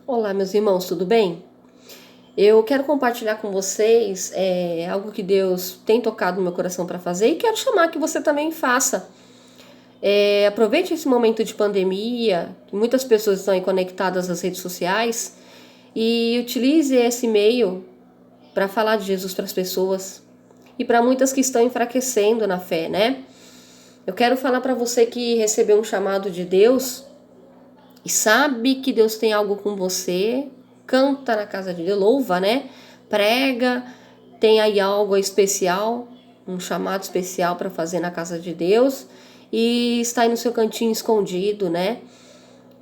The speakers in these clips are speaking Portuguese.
Olá, meus irmãos, tudo bem? Eu quero compartilhar com vocês algo que Deus tem tocado no meu coração para fazer e quero chamar que você também faça. Aproveite esse momento de pandemia, que muitas pessoas estão aí conectadas às redes sociais, e utilize esse meio para falar de Jesus para as pessoas e para muitas que estão enfraquecendo na fé, né? Eu quero falar para você que recebeu um chamado de Deus e sabe que Deus tem algo com você, canta na casa de Deus, louva, né? Prega, tem aí algo especial, um chamado especial para fazer na casa de Deus e está aí no seu cantinho escondido, né?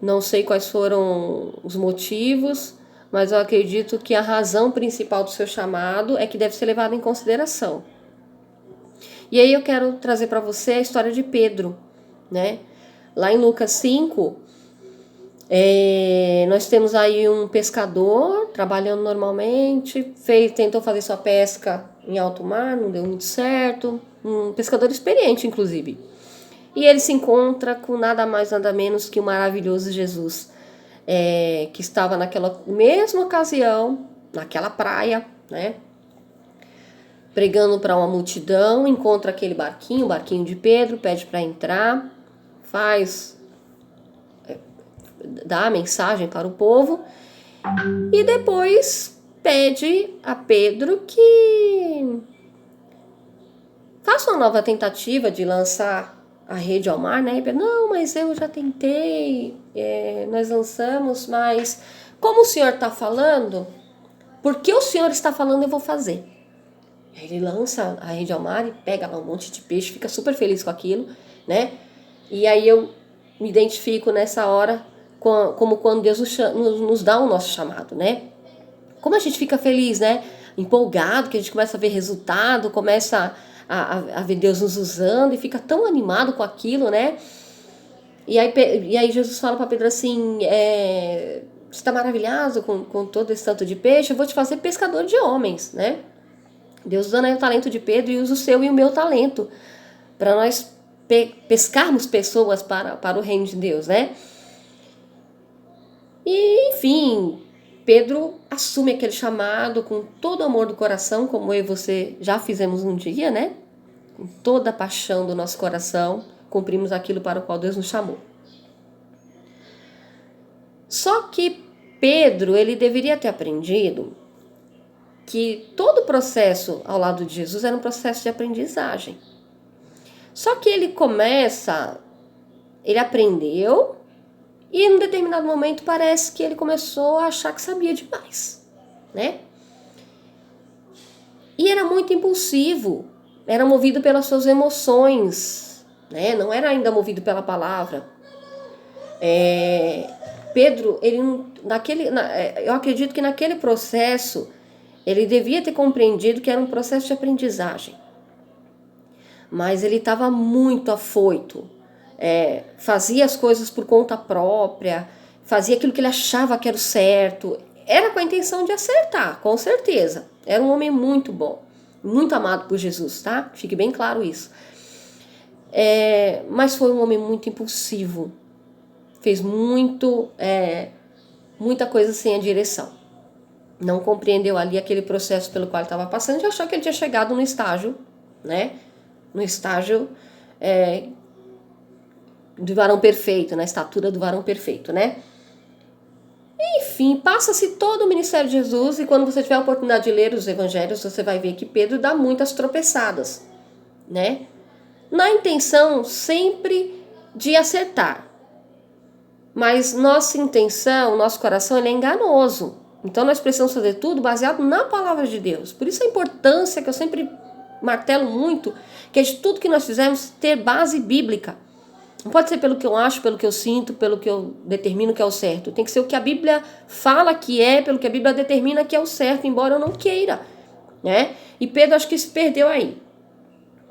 Não sei quais foram os motivos, mas eu acredito que a razão principal do seu chamado é que deve ser levada em consideração. E aí eu quero trazer para você a história de Pedro, né? Lá em Lucas 5, nós temos aí um pescador trabalhando normalmente, tentou fazer sua pesca em alto mar, não deu muito certo, um pescador experiente inclusive. E ele se encontra com nada mais nada menos que o maravilhoso Jesus, que estava naquela mesma ocasião, naquela praia, né, pregando para uma multidão, encontra aquele barquinho, o barquinho de Pedro, pede para entrar, dá a mensagem para o povo e depois pede a Pedro que faça uma nova tentativa de lançar a rede ao mar, né? E Pedro, não, mas eu já tentei, nós lançamos, mas como o senhor está falando, porque o senhor está falando, eu vou fazer. Ele lança a rede ao mar e pega lá um monte de peixe, fica super feliz com aquilo, né? E aí eu me identifico nessa hora como quando Deus nos dá o nosso chamado, né? Como a gente fica feliz, né? Empolgado, que a gente começa a ver resultado, começa a ver Deus nos usando e fica tão animado com aquilo, né? E aí Jesus fala para Pedro assim, você está maravilhado com todo esse tanto de peixe, eu vou te fazer pescador de homens, né? Deus usando aí o talento de Pedro e usa o seu e o meu talento para nós pescarmos pessoas para o reino de Deus, né? E, enfim, Pedro assume aquele chamado com todo o amor do coração, como eu e você já fizemos um dia, né? Com toda a paixão do nosso coração, cumprimos aquilo para o qual Deus nos chamou. Só que Pedro, ele deveria ter aprendido que todo o processo ao lado de Jesus era um processo de aprendizagem. Só que ele aprendeu e em um determinado momento parece que ele começou a achar que sabia demais, né? E era muito impulsivo, era movido pelas suas emoções, né? Não era ainda movido pela palavra. Pedro, eu acredito que naquele processo ele devia ter compreendido que era um processo de aprendizagem. Mas ele estava muito afoito, fazia as coisas por conta própria, fazia aquilo que ele achava que era o certo, era com a intenção de acertar, com certeza. Era um homem muito bom, muito amado por Jesus, tá? Fique bem claro isso. Mas foi um homem muito impulsivo, fez muita coisa sem a direção. Não compreendeu ali aquele processo pelo qual ele estava passando e achou que ele tinha chegado no estágio, né? No estágio do varão perfeito, na estatura do varão perfeito, né? Enfim, passa-se todo o ministério de Jesus e quando você tiver a oportunidade de ler os evangelhos, você vai ver que Pedro dá muitas tropeçadas, né? Na intenção sempre de acertar. Mas nossa intenção, nosso coração, ele é enganoso. Então nós precisamos fazer tudo baseado na palavra de Deus. Por isso a importância que eu sempre martelo muito, que é de tudo que nós fizermos ter base bíblica. Não pode ser pelo que eu acho, pelo que eu sinto, pelo que eu determino que é o certo. Tem que ser o que a Bíblia fala que é, pelo que a Bíblia determina que é o certo, embora eu não queira, né? E Pedro acho que se perdeu aí.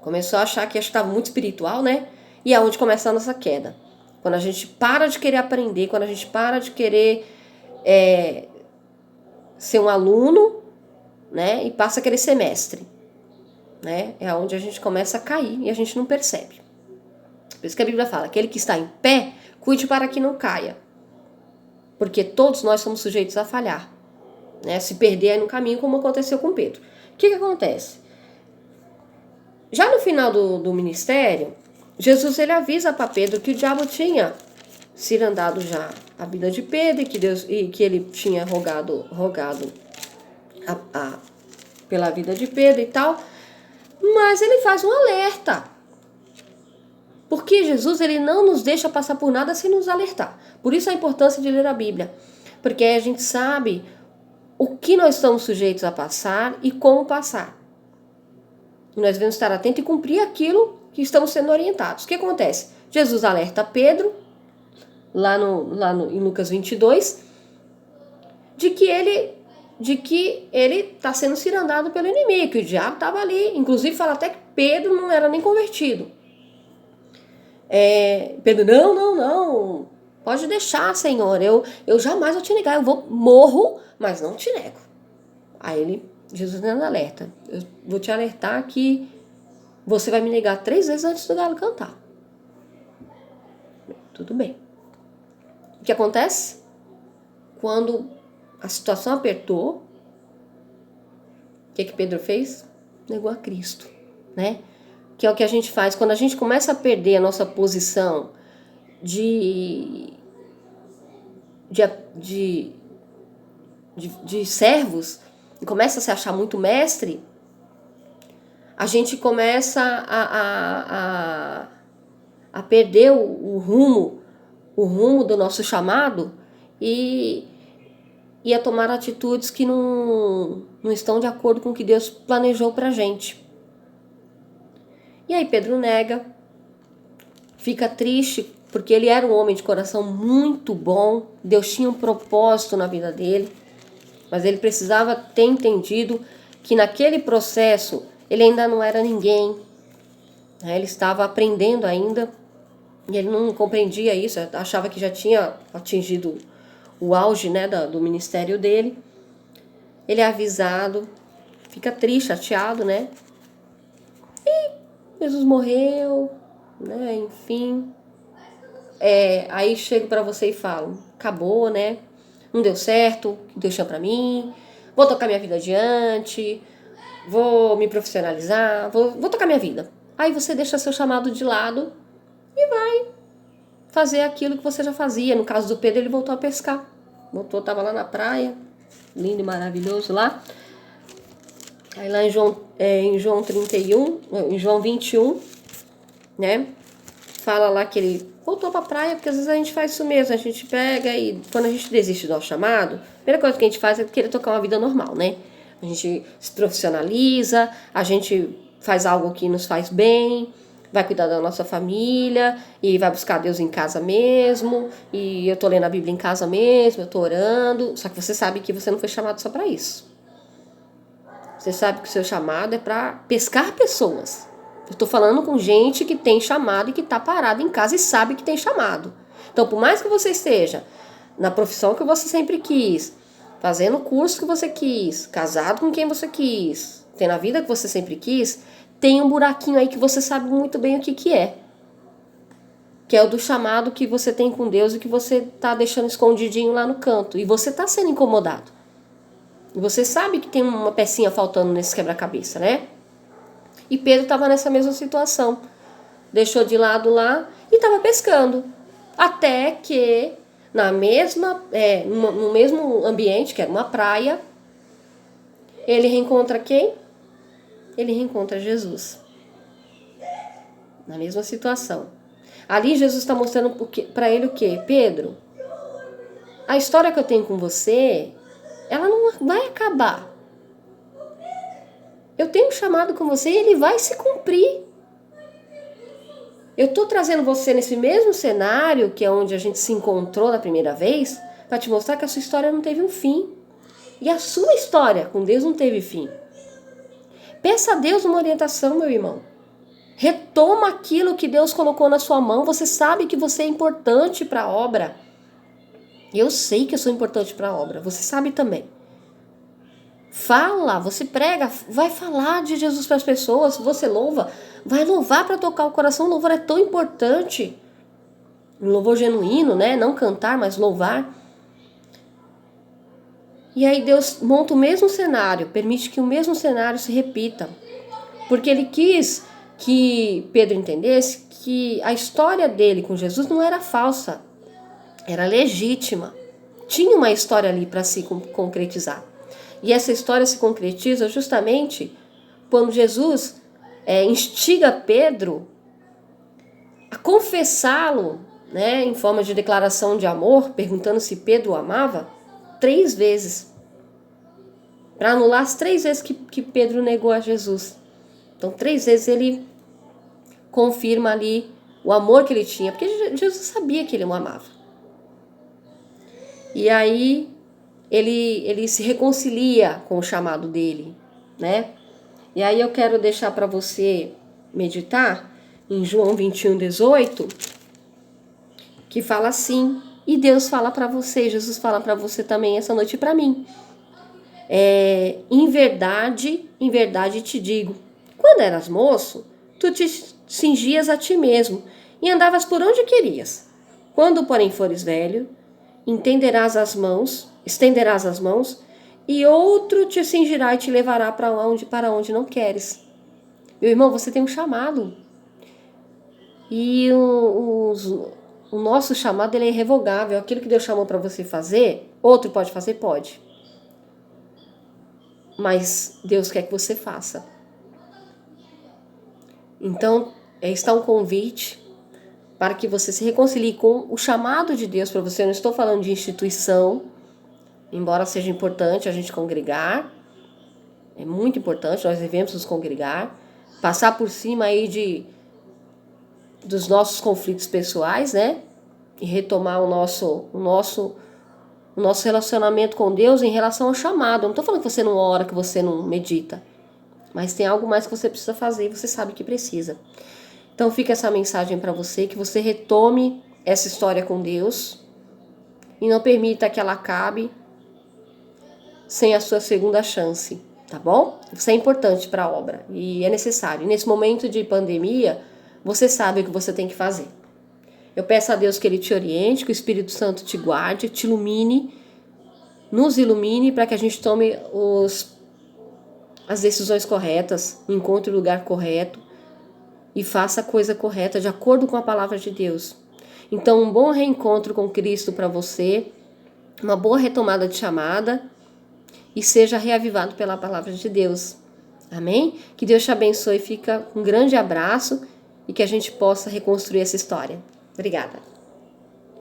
Começou a achar que estava muito espiritual, né? E é onde começa a nossa queda. Quando a gente para de querer aprender, quando a gente para de querer ser um aluno, né? E passa a querer ser mestre, né? É onde a gente começa a cair e a gente não percebe. Por isso que a Bíblia fala, aquele que está em pé, cuide para que não caia. porque todos nós somos sujeitos a falhar, né? Se perder aí no caminho, como aconteceu com Pedro. O que acontece? Já no final do ministério, Jesus ele avisa para Pedro que o diabo tinha cirandado já a vida de Pedro e que ele tinha rogado pela vida de Pedro e tal, mas ele faz um alerta. Porque Jesus ele não nos deixa passar por nada sem nos alertar. Por isso a importância de ler a Bíblia. Porque aí a gente sabe o que nós estamos sujeitos a passar e como passar. E nós devemos estar atentos e cumprir aquilo que estamos sendo orientados. O que acontece? Jesus alerta Pedro, em Lucas 22, de que ele está sendo cirandado pelo inimigo, que o diabo estava ali. Inclusive fala até que Pedro não era nem convertido. Pedro, não, pode deixar, Senhor, eu jamais vou te negar, morro, mas não te nego. Aí Jesus dando alerta, eu vou te alertar que você vai me negar 3 vezes antes do galo cantar. Tudo bem. O que acontece? Quando a situação apertou, o que Pedro fez? Negou a Cristo, né? Que é o que a gente faz quando a gente começa a perder a nossa posição de servos e começa a se achar muito mestre, a gente começa a perder o rumo do nosso chamado e a tomar atitudes que não estão de acordo com o que Deus planejou pra gente. E aí Pedro nega, fica triste, porque ele era um homem de coração muito bom, Deus tinha um propósito na vida dele, mas ele precisava ter entendido que naquele processo ele ainda não era ninguém, né? Ele estava aprendendo ainda, e ele não compreendia isso, achava que já tinha atingido o auge, né, do ministério dele. Ele é avisado, fica triste, chateado, né? Jesus morreu, né? Enfim. Aí chego para você e falo, acabou, né? Não deu certo, Deus tinha para mim, vou tocar minha vida adiante, vou me profissionalizar, vou tocar minha vida. Aí você deixa seu chamado de lado e vai fazer aquilo que você já fazia. No caso do Pedro, ele voltou a pescar. Tava lá na praia, lindo e maravilhoso lá. Aí lá em João 31, em João 21, né? Fala lá que ele voltou pra praia, porque às vezes a gente faz isso mesmo. A gente pega e quando a gente desiste do nosso chamado, a primeira coisa que a gente faz é querer tocar uma vida normal, né? A gente se profissionaliza, a gente faz algo que nos faz bem, vai cuidar da nossa família e vai buscar Deus em casa mesmo, e eu tô lendo a Bíblia em casa mesmo, eu tô orando. Só que você sabe que você não foi chamado só pra isso. Você sabe que o seu chamado é pra pescar pessoas. Eu tô falando com gente que tem chamado e que tá parada em casa e sabe que tem chamado. Então, por mais que você esteja na profissão que você sempre quis, fazendo o curso que você quis, casado com quem você quis, tendo a vida que você sempre quis, tem um buraquinho aí que você sabe muito bem o que é. Que é o do chamado que você tem com Deus e que você tá deixando escondidinho lá no canto. E você tá sendo incomodado. E você sabe que tem uma pecinha faltando nesse quebra-cabeça, né? E Pedro estava nessa mesma situação. Deixou de lado lá e estava pescando. Até que no mesmo ambiente, que era uma praia, ele reencontra quem? Ele reencontra Jesus. Na mesma situação. Ali Jesus está mostrando para ele o quê? Pedro, a história que eu tenho com você, ela não vai acabar. Eu tenho um chamado com você e ele vai se cumprir. Eu estou trazendo você nesse mesmo cenário, que é onde a gente se encontrou na primeira vez, para te mostrar que a sua história não teve um fim. E a sua história com Deus não teve fim. Peça a Deus uma orientação, meu irmão. Retoma aquilo que Deus colocou na sua mão. Você sabe que você é importante para a obra. Eu sei que eu sou importante para a obra. Você sabe também. Fala, você prega, vai falar de Jesus para as pessoas, você louva, vai louvar para tocar o coração. O louvor é tão importante. Um louvor genuíno, né? Não cantar, mas louvar. E aí Deus monta o mesmo cenário, permite que o mesmo cenário se repita. Porque ele quis que Pedro entendesse que a história dele com Jesus não era falsa, era legítima. Tinha uma história ali para se concretizar. E essa história se concretiza justamente quando Jesus instiga Pedro a confessá-lo, né, em forma de declaração de amor, perguntando se Pedro o amava, 3 vezes. Para anular as 3 vezes que Pedro negou a Jesus. Então, 3 vezes ele confirma ali o amor que ele tinha, porque Jesus sabia que ele o amava. E aí ele se reconcilia com o chamado dele, né? E aí eu quero deixar para você meditar em João 21:18, que fala assim, e Deus fala para você, Jesus fala para você também essa noite para mim. Em verdade te digo, quando eras moço, tu te cingias a ti mesmo e andavas por onde querias. Quando, porém, fores velho, estenderás as mãos, e outro te cingirá e te levará para onde não queres. Meu irmão, você tem um chamado. E o nosso chamado ele é irrevogável. Aquilo que Deus chamou para você fazer, outro pode fazer? Pode. Mas Deus quer que você faça. Então, está um convite para que você se reconcilie com o chamado de Deus para você. Eu não estou falando de instituição, embora seja importante a gente congregar. É muito importante, nós devemos nos congregar. Passar por cima aí dos nossos conflitos pessoais, né? E retomar o nosso relacionamento com Deus em relação ao chamado. Eu não estou falando que você não ora, que você não medita. Mas tem algo mais que você precisa fazer e você sabe que precisa. Então fica essa mensagem para você, que você retome essa história com Deus e não permita que ela acabe sem a sua segunda chance, tá bom? Isso é importante para a obra e é necessário. E nesse momento de pandemia, você sabe o que você tem que fazer. Eu peço a Deus que Ele te oriente, que o Espírito Santo te guarde, te ilumine, nos ilumine para que a gente tome as decisões corretas, encontre o lugar correto e faça a coisa correta de acordo com a palavra de Deus. Então, um bom reencontro com Cristo para você, uma boa retomada de chamada e seja reavivado pela palavra de Deus. Amém? Que Deus te abençoe, fica um grande abraço e que a gente possa reconstruir essa história. Obrigada.